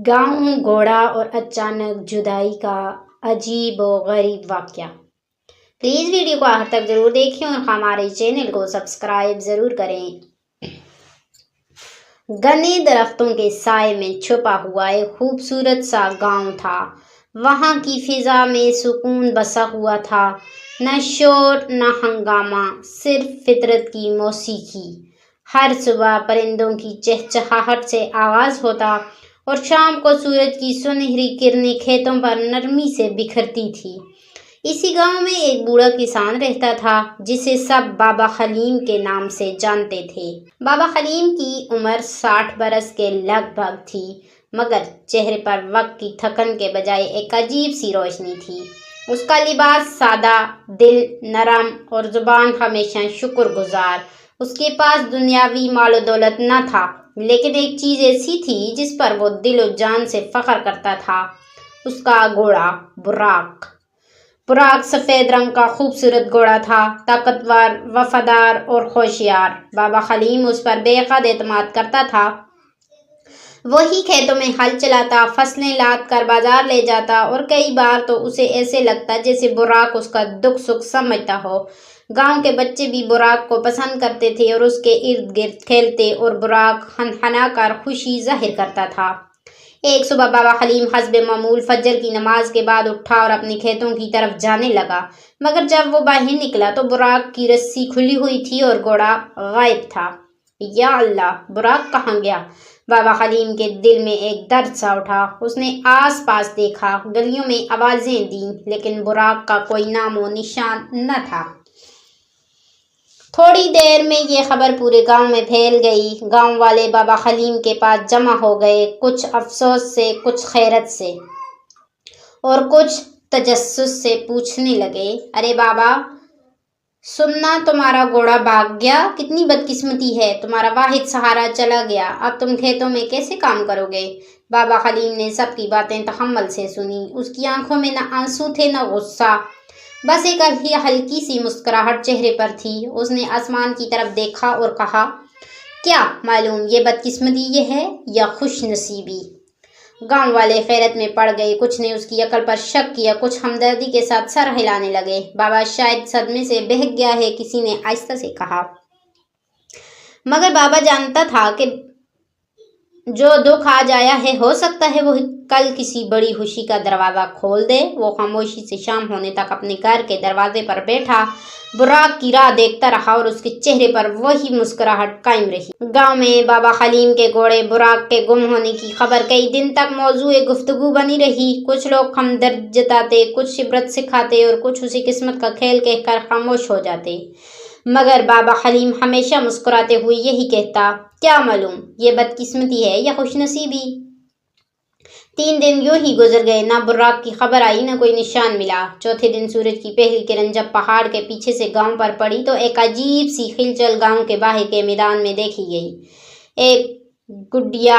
گاؤں گھوڑا اور اچانک جدائی کا عجیب و غریب واقعہ۔ پلیز ویڈیو کو آخر تک ضرور دیکھیں اور ہمارے چینل کو سبسکرائب ضرور کریں۔ گھنے درختوں کے سائے میں چھپا ہوا ایک خوبصورت سا گاؤں تھا۔ وہاں کی فضا میں سکون بسا ہوا تھا، نہ شور نہ ہنگامہ، صرف فطرت کی موسیقی۔ ہر صبح پرندوں کی چہچہاہٹ سے آغاز ہوتا اور شام کو سورج کی سنہری کرنیں کھیتوں پر نرمی سے بکھرتی تھی۔ اسی گاؤں میں ایک بوڑھا کسان رہتا تھا جسے سب بابا حلیم کے نام سے جانتے تھے۔ بابا حلیم کی عمر 60 برس کے لگ بھگ تھی، مگر چہرے پر وقت کی تھکن کے بجائے ایک عجیب سی روشنی تھی۔ اس کا لباس سادہ، دل نرم اور زبان ہمیشہ شکر گزار۔ اس کے پاس دنیاوی مال و دولت نہ تھا، لیکن ایک چیز ایسی تھی جس پر وہ دل و جان سے فخر کرتا تھا، اس کا گھوڑا براق۔ براق سفید رنگ کا خوبصورت گھوڑا تھا، طاقتور، وفادار اور ہوشیار۔ بابا حلیم اس پر بے حد اعتماد کرتا تھا۔ وہی کھیتوں میں ہل چلاتا، فصلیں لاد کر بازار لے جاتا اور کئی بار تو اسے ایسے لگتا جیسے براق اس کا دکھ سکھ سمجھتا ہو۔ گاؤں کے بچے بھی براق کو پسند کرتے تھے اور اس کے ارد گرد کھیلتے اور براق ہنہنا کر خوشی ظاہر کرتا تھا۔ ایک صبح بابا حلیم حسب معمول فجر کی نماز کے بعد اٹھا اور اپنے کھیتوں کی طرف جانے لگا، مگر جب وہ باہر نکلا تو براق کی رسی کھلی ہوئی تھی اور گھوڑا غائب تھا۔ یا اللہ! براق کہاں گیا؟ بابا حلیم کے دل میں ایک درد سا اٹھا۔ اس نے آس پاس دیکھا، گلیوں میں آوازیں دیں، لیکن براق کا کوئی نام و نشان نہ تھا۔ تھوڑی دیر میں یہ خبر پورے گاؤں میں پھیل گئی۔ گاؤں والے بابا حلیم کے پاس جمع ہو گئے، کچھ افسوس سے، کچھ خیرت سے اور کچھ تجسس سے پوچھنے لگے، ارے بابا، سننا تمہارا گھوڑا بھاگ گیا؟ کتنی بدقسمتی ہے، تمہارا واحد سہارا چلا گیا، اب تم کھیتوں میں کیسے کام کرو گے؟ بابا حلیم نے سب کی باتیں تحمل سے سنی۔ اس کی آنکھوں میں نہ آنسو تھے نہ غصہ، بس ایک ہلکی سی مسکراہٹ چہرے پر تھی۔ اس نے آسمان کی طرف دیکھا اور کہا، کیا معلوم یہ بدقسمتی یہ ہے یا خوش نصیبی؟ گاؤں والے حیرت میں پڑ گئے، کچھ نے اس کی عقل پر شک کیا، کچھ ہمدردی کے ساتھ سر ہلانے لگے۔ بابا شاید صدمے سے بہک گیا ہے، کسی نے آہستہ سے کہا۔ مگر بابا جانتا تھا کہ جو دکھ آج آیا ہے، ہو سکتا ہے وہ کل کسی بڑی خوشی کا دروازہ کھول دے۔ وہ خاموشی سے شام ہونے تک اپنے گھر کے دروازے پر بیٹھا، براق کی راہ دیکھتا رہا اور اس کے چہرے پر وہی مسکراہٹ قائم رہی۔ گاؤں میں بابا حلیم کے گھوڑے براق کے گم ہونے کی خبر کئی دن تک موضوع گفتگو بنی رہی۔ کچھ لوگ ہمدردی جتاتے، کچھ عبرت سکھاتے اور کچھ اسے قسمت کا کھیل کہہ کر خاموش ہو جاتے، مگر بابا حلیم ہمیشہ مسکراتے ہوئے یہی کہتا، کیا معلوم یہ بدقسمتی ہے یا خوش نصیبی؟ 3 دن یوں ہی گزر گئے، نہ براق کی خبر آئی، نہ کوئی نشان ملا۔ چوتھے دن سورج کی پہلی کرن جب پہاڑ کے پیچھے سے گاؤں پر پڑی تو ایک عجیب سی ہلچل گاؤں کے باہر کے میدان میں دیکھی گئی۔ ایک گڈیا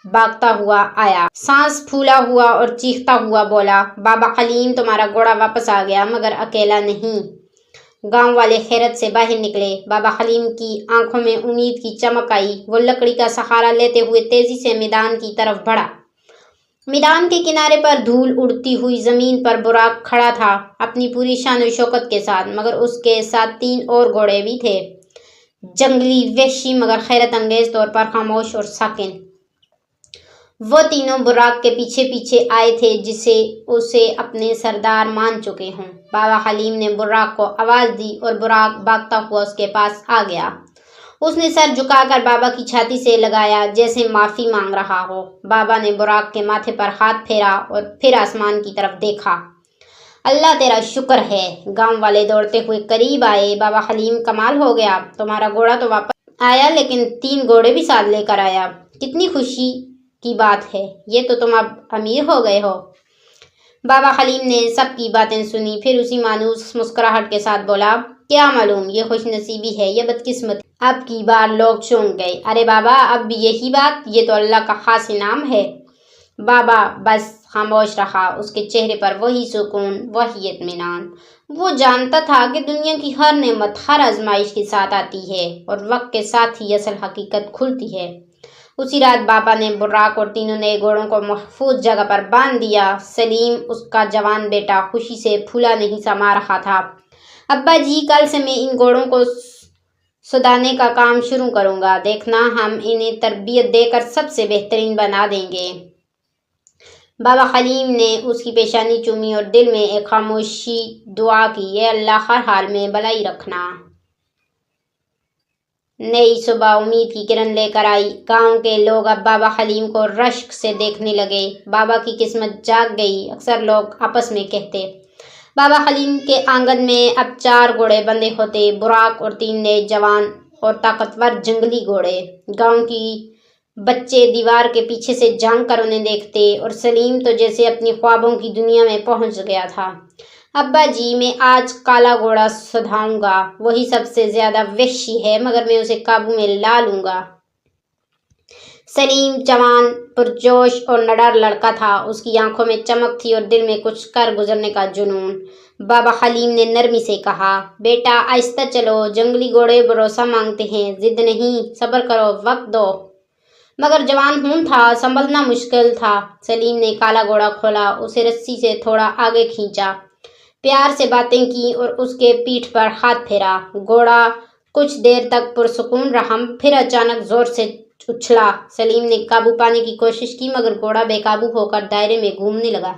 بھاگتا ہوا آیا، سانس پھولا ہوا اور چیختا ہوا بولا، بابا حلیم تمہارا گھوڑا واپس آ گیا، مگر اکیلا نہیں۔ گاؤں والے حیرت سے باہر نکلے۔ بابا حلیم کی آنکھوں میں امید کی چمک آئی۔ وہ لکڑی کا سہارا لیتے ہوئے تیزی سے میدان کی طرف بڑھا۔ میدان کے کنارے پر دھول اڑتی ہوئی زمین پر براق کھڑا تھا، اپنی پوری شان و شوکت کے ساتھ، مگر اس کے ساتھ 3 اور گھوڑے بھی تھے، جنگلی، وحشی مگر حیرت انگیز طور پر خاموش اور ساکن۔ وہ تینوں براق کے پیچھے پیچھے آئے تھے جسے اسے اپنے سردار مان چکے ہوں۔ بابا حلیم نے براق کو آواز دی اور براق بھاگتا ہوا اس کے پاس آ گیا۔ اس نے سر جھکا کر بابا کی چھاتی سے لگایا جیسے معافی مانگ رہا ہو۔ بابا نے براق کے ماتھے پر ہاتھ پھیرا اور پھر آسمان کی طرف دیکھا۔ اللہ تیرا شکر ہے۔ گاؤں والے دوڑتے ہوئے قریب آئے۔ بابا حلیم، کمال ہو گیا، تمہارا گھوڑا تو واپس آیا لیکن 3 گھوڑے بھی ساتھ لے کر آیا، کتنی خوشی کی بات ہے، یہ تو تم اب امیر ہو گئے ہو۔ بابا حلیم نے سب کی باتیں سنی، پھر اسی مانوس مسکراہٹ کے ساتھ بولا، کیا معلوم یہ خوش نصیبی ہے یا بدقسمتی؟ اب کی بار لوگ چونک گئے، ارے بابا، اب بھی یہی بات؟ یہ تو اللہ کا خاص انعام ہے۔ بابا بس خاموش رہا، اس کے چہرے پر وہی سکون، وہی اطمینان۔ وہ جانتا تھا کہ دنیا کی ہر نعمت ہر آزمائش کے ساتھ آتی ہے اور وقت کے ساتھ ہی اصل حقیقت کھلتی ہے۔ اسی رات بابا نے براق اور تینوں نئے گھوڑوں کو محفوظ جگہ پر باندھ دیا۔ سلیم، اس کا جوان بیٹا، خوشی سے پھولا نہیں سما رہا تھا۔ ابا جی، کل سے میں ان گھوڑوں کو سدانے کا کام شروع کروں گا، دیکھنا ہم انہیں تربیت دے کر سب سے بہترین بنا دیں گے۔ بابا حلیم نے اس کی پیشانی چومی اور دل میں ایک خاموشی دعا کی، اے اللہ ہر حال میں بھلائی رکھنا۔ نئی صبح امید کی کرن لے کر آئی۔ گاؤں کے لوگ اب بابا حلیم کو رشک سے دیکھنے لگے۔ بابا کی قسمت جاگ گئی، اکثر لوگ آپس میں کہتے۔ بابا حلیم کے آنگن میں اب 4 گھوڑے بندھے ہوتے، براق اور 3 نئے جوان اور طاقتور جنگلی گھوڑے۔ گاؤں کی بچے دیوار کے پیچھے سے جھانک کر انہیں دیکھتے اور سلیم تو جیسے اپنی خوابوں کی دنیا میں پہنچ گیا تھا۔ ابا جی، میں آج کالا گھوڑا سدھاؤں گا، وہی سب سے زیادہ وحشی ہے، مگر میں اسے قابو میں لا لوں گا۔ سلیم جوان، پرجوش اور نڈر لڑکا تھا۔ اس کی آنکھوں میں چمک تھی اور دل میں کچھ کر گزرنے کا جنون۔ بابا حلیم نے نرمی سے کہا، بیٹا آہستہ چلو، جنگلی گھوڑے بھروسہ مانگتے ہیں، ضد نہیں، صبر کرو، وقت دو۔ مگر جوان خون تھا، سنبھلنا مشکل تھا۔ سلیم نے کالا گھوڑا کھولا، اسے رسی سے تھوڑا آگے کھینچا، پیار سے باتیں کی اور اس کے پیٹھ پر ہاتھ پھیرا۔ گھوڑا کچھ دیر تک پرسکون رہا، پھر اچانک زور سے اچھلا۔ سلیم نے قابو پانے کی کوشش کی، مگر گھوڑا بے قابو ہو کر دائرے میں گھومنے لگا۔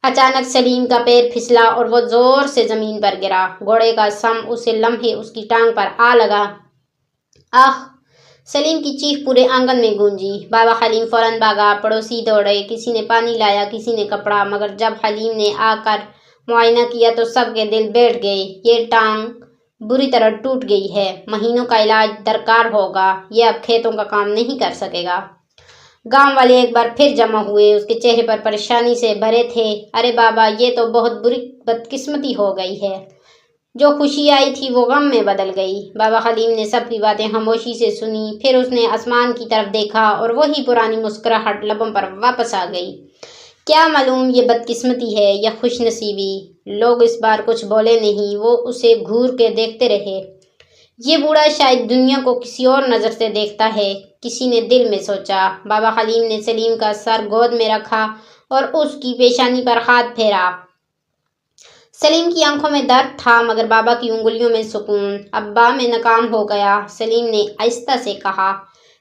اچانک سلیم کا پیر پھسلا اور وہ زور سے زمین پر گرا۔ گھوڑے کا سم اسے لمحے اس کی ٹانگ پر آ لگا۔ آہ! سلیم کی چیخ پورے آنگن میں گونجی۔ بابا حلیم فوراً بھاگا، پڑوسی دوڑے، کسی نے پانی لایا، کسی نے کپڑا، مگر جب حلیم نے آ کر معائنہ کیا تو سب کے دل بیٹھ گئے۔ یہ ٹانگ بری طرح ٹوٹ گئی ہے، مہینوں کا علاج درکار ہوگا، یہ اب کھیتوں کا کام نہیں کر سکے گا۔ گاؤں والے ایک بار پھر جمع ہوئے، اس کے چہرے پر پریشانی سے بھرے تھے۔ ارے بابا، یہ تو بہت بری بدقسمتی ہو گئی ہے، جو خوشی آئی تھی وہ غم میں بدل گئی۔ بابا حلیم نے سب کی باتیں خاموشی سے سنی، پھر اس نے آسمان کی طرف دیکھا اور وہی پرانی مسکراہٹ لبوں پر واپس آ گئی۔ کیا معلوم یہ بدقسمتی ہے یا خوش نصیبی؟ لوگ اس بار کچھ بولے نہیں، وہ اسے گھور کے دیکھتے رہے۔ یہ بوڑھا شاید دنیا کو کسی اور نظر سے دیکھتا ہے، کسی نے دل میں سوچا۔ بابا حلیم نے سلیم کا سر گود میں رکھا اور اس کی پیشانی پر ہاتھ پھیرا۔ سلیم کی آنکھوں میں درد تھا، مگر بابا کی انگلیوں میں سکون۔ ابا، میں ناکام ہو گیا، سلیم نے آہستہ سے کہا۔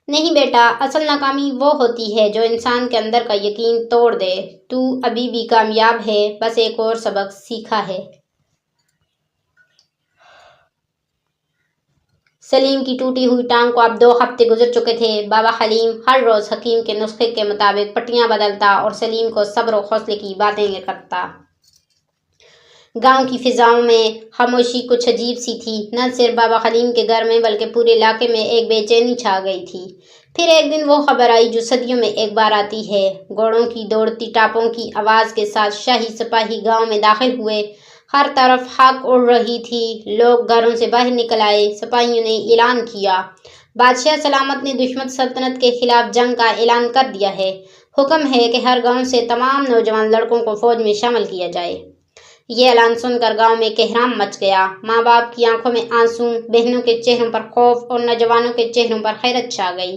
نہیں بیٹا، اصل ناکامی وہ ہوتی ہے جو انسان کے اندر کا یقین توڑ دے۔ تو ابھی بھی کامیاب ہے، بس ایک اور سبق سیکھا ہے۔ سلیم کی ٹوٹی ہوئی ٹانگ کو اب 2 ہفتے گزر چکے تھے۔ بابا حلیم ہر روز حکیم کے نسخے کے مطابق پٹیاں بدلتا اور سلیم کو صبر و حوصلے کی باتیں کرتا۔ گاؤں کی فضاؤں میں خاموشی کچھ عجیب سی تھی، نہ صرف بابا حلیم کے گھر میں بلکہ پورے علاقے میں ایک بے چینی چھا گئی تھی۔ پھر ایک دن وہ خبر آئی جو صدیوں میں ایک بار آتی ہے۔ گھوڑوں کی دوڑتی ٹاپوں کی آواز کے ساتھ شاہی سپاہی گاؤں میں داخل ہوئے۔ ہر طرف ہاک اڑ رہی تھی، لوگ گھروں سے باہر نکل آئے۔ سپاہیوں نے اعلان کیا، بادشاہ سلامت نے دشمن سلطنت کے خلاف جنگ کا اعلان کر دیا ہے۔ حکم ہے کہ ہر گاؤں سے تمام نوجوان لڑکوں کو فوج میں شامل کیا جائے۔ یہ اعلان سن کر گاؤں میں کوہرام مچ گیا۔ ماں باپ کی آنکھوں میں آنسو، بہنوں کے چہروں پر خوف اور نوجوانوں کے چہروں پر حیرت چھا گئی۔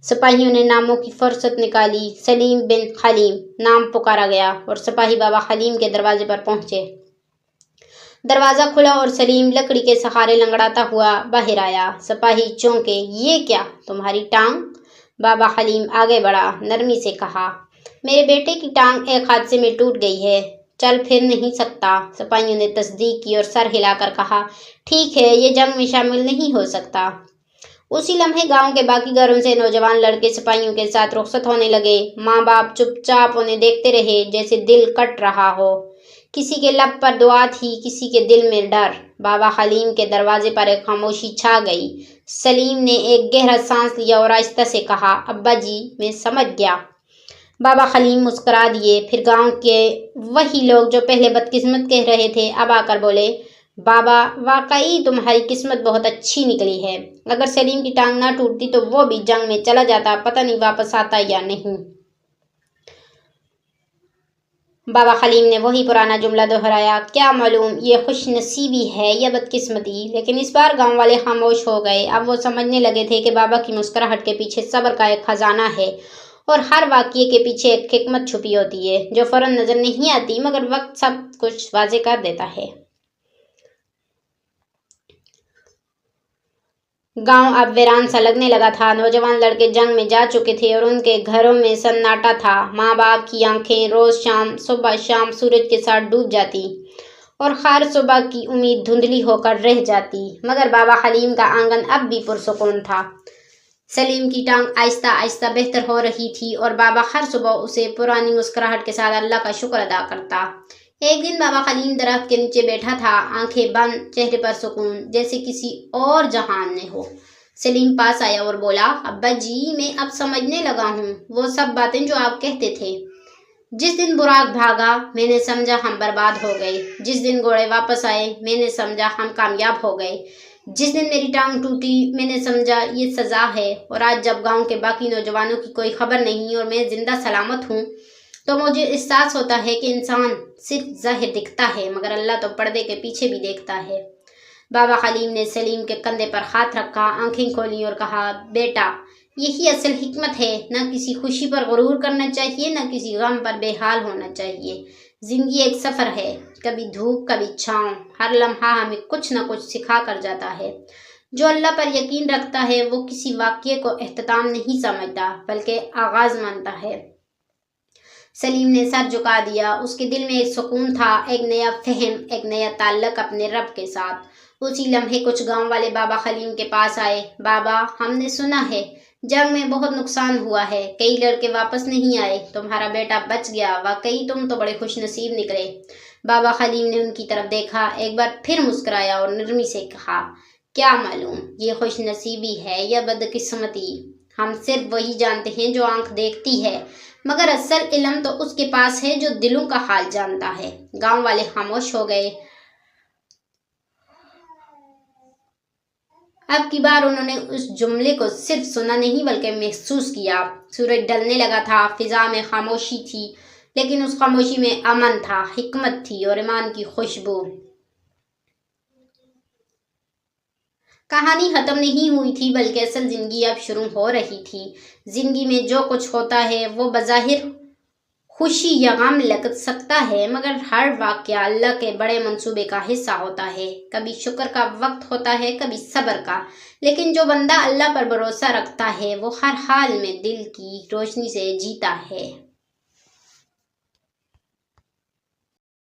سپاہیوں نے ناموں کی فہرست نکالی۔ سلیم بن حلیم نام پکارا گیا اور سپاہی بابا حلیم کے دروازے پر پہنچے۔ دروازہ کھلا اور سلیم لکڑی کے سہارے لنگڑاتا ہوا باہر آیا۔ سپاہی چونکے، یہ کیا، تمہاری ٹانگ؟ بابا حلیم آگے بڑھا، نرمی سے کہا، میرے بیٹے کی ٹانگ ایک حادثے میں ٹوٹ گئی ہے، چل پھر نہیں سکتا۔ سپاہیوں نے تصدیق کی اور سر ہلا کر کہا، ٹھیک ہے، یہ جنگ میں شامل نہیں ہو سکتا۔ اسی لمحے گاؤں کے باقی گھروں سے نوجوان لڑکے سپاہیوں کے ساتھ رخصت ہونے لگے۔ ماں باپ چپ چاپ انہیں دیکھتے رہے جیسے دل کٹ رہا ہو۔ کسی کے لب پر دعا تھی، کسی کے دل میں ڈر۔ بابا حلیم کے دروازے پر ایک خاموشی چھا گئی۔ سلیم نے ایک گہرا سانس لیا اور آہستہ سے کہا، ابا جی، میں سمجھ گیا۔ بابا حلیم مسکرا دیے، پھر گاؤں کے وہی لوگ جو پہلے بدقسمت کہہ رہے تھے اب آ کر بولے، بابا، واقعی تمہاری قسمت بہت اچھی نکلی ہے۔ اگر سلیم کی ٹانگ نہ ٹوٹتی تو وہ بھی جنگ میں چلا جاتا، پتہ نہیں واپس آتا یا نہیں۔ بابا خلیم نے وہی پرانا جملہ دہرایا، کیا معلوم یہ خوش نصیبی ہے یا بدقسمتی، لیکن اس بار گاؤں والے خاموش ہو گئے۔ اب وہ سمجھنے لگے تھے کہ بابا کی مسکراہٹ کے پیچھے صبر کا ایک خزانہ ہے، اور ہر واقعے کے پیچھے ایک حکمت چھپی ہوتی ہے جو فوراً نظر نہیں آتی، مگر وقت سب کچھ واضح کر دیتا ہے۔ گاؤں اب ویران سا لگنے لگا تھا۔ نوجوان لڑکے جنگ میں جا چکے تھے اور ان کے گھروں میں سناٹا تھا۔ ماں باپ کی آنکھیں روز صبح شام سورج کے ساتھ ڈوب جاتی اور ہر صبح کی امید دھندلی ہو کر رہ جاتی، مگر بابا حلیم کا آنگن اب بھی پرسکون تھا۔ سلیم کی ٹانگ آہستہ آہستہ بہتر ہو رہی تھی اور بابا ہر صبح اسے پرانی مسکراہٹ کے ساتھ اللہ کا شکر ادا کرتا۔ ایک دن بابا خلیم درخت کے نیچے بیٹھا تھا، آنکھیں بند، چہرے پر سکون، جیسے کسی اور جہان میں ہو۔ سلیم پاس آیا اور بولا، ابا جی میں اب سمجھنے لگا ہوں وہ سب باتیں جو آپ کہتے تھے۔ جس دن براق بھاگا میں نے سمجھا ہم برباد ہو گئے، جس دن گھوڑے واپس آئے میں نے سمجھا ہم کامیاب ہو گئے، جس دن میری ٹانگ ٹوٹی میں نے سمجھا یہ سزا ہے، اور آج جب گاؤں کے باقی نوجوانوں کی کوئی خبر نہیں اور میں زندہ سلامت ہوں تو مجھے احساس ہوتا ہے کہ انسان صرف ظاہر دکھتا ہے مگر اللہ تو پردے کے پیچھے بھی دیکھتا ہے۔ بابا خلیم نے سلیم کے کندھے پر ہاتھ رکھا، آنکھیں کھولیں اور کہا، بیٹا یہی اصل حکمت ہے، نہ کسی خوشی پر غرور کرنا چاہیے، نہ کسی غم پر بے حال ہونا چاہیے۔ زندگی ایک سفر ہے، کبھی دھوپ کبھی چھاؤں، ہر لمحہ ہمیں کچھ نہ کچھ سکھا کر جاتا ہے۔ جو اللہ پر یقین رکھتا ہے وہ کسی واقعے کو اختتام نہیں سمجھتا بلکہ آغاز مانتا ہے۔ سلیم نے سر جھکا دیا، اس کے دل میں ایک سکون تھا، ایک نیا فہم، ایک نیا تعلق اپنے رب کے ساتھ۔ اسی لمحے کچھ گاؤں والے بابا خلیم کے پاس آئے۔ بابا ہم نے سنا ہے جنگ میں بہت نقصان ہوا ہے، کئی لڑکے واپس نہیں آئے، تمہارا بیٹا بچ گیا، واقعی تم تو بڑے خوش نصیب نکلے۔ بابا خلیم نے ان کی طرف دیکھا، ایک بار پھر مسکرایا اور نرمی سے کہا، کیا معلوم یہ خوش نصیبی ہے یا بدقسمتی، ہم صرف وہی جانتے ہیں جو آنکھ دیکھتی ہے، مگر اصل علم تو اس کے پاس ہے جو دلوں کا حال جانتا ہے۔ گاؤں والے خاموش ہو گئے۔ اب کی بار انہوں نے اس جملے کو صرف سنا نہیں بلکہ محسوس کیا۔ سورج ڈھلنے لگا تھا، فضا میں خاموشی تھی، لیکن اس خاموشی میں امن تھا، حکمت تھی اور ایمان کی خوشبو۔ کہانی ختم نہیں ہوئی تھی بلکہ اصل زندگی اب شروع ہو رہی تھی۔ زندگی میں جو کچھ ہوتا ہے وہ بظاہر خوشی یا غم لگ سکتا ہے، مگر ہر واقعہ اللہ کے بڑے منصوبے کا حصہ ہوتا ہے۔ کبھی شکر کا وقت ہوتا ہے، کبھی صبر کا، لیکن جو بندہ اللہ پر بھروسہ رکھتا ہے وہ ہر حال میں دل کی روشنی سے جیتا ہے۔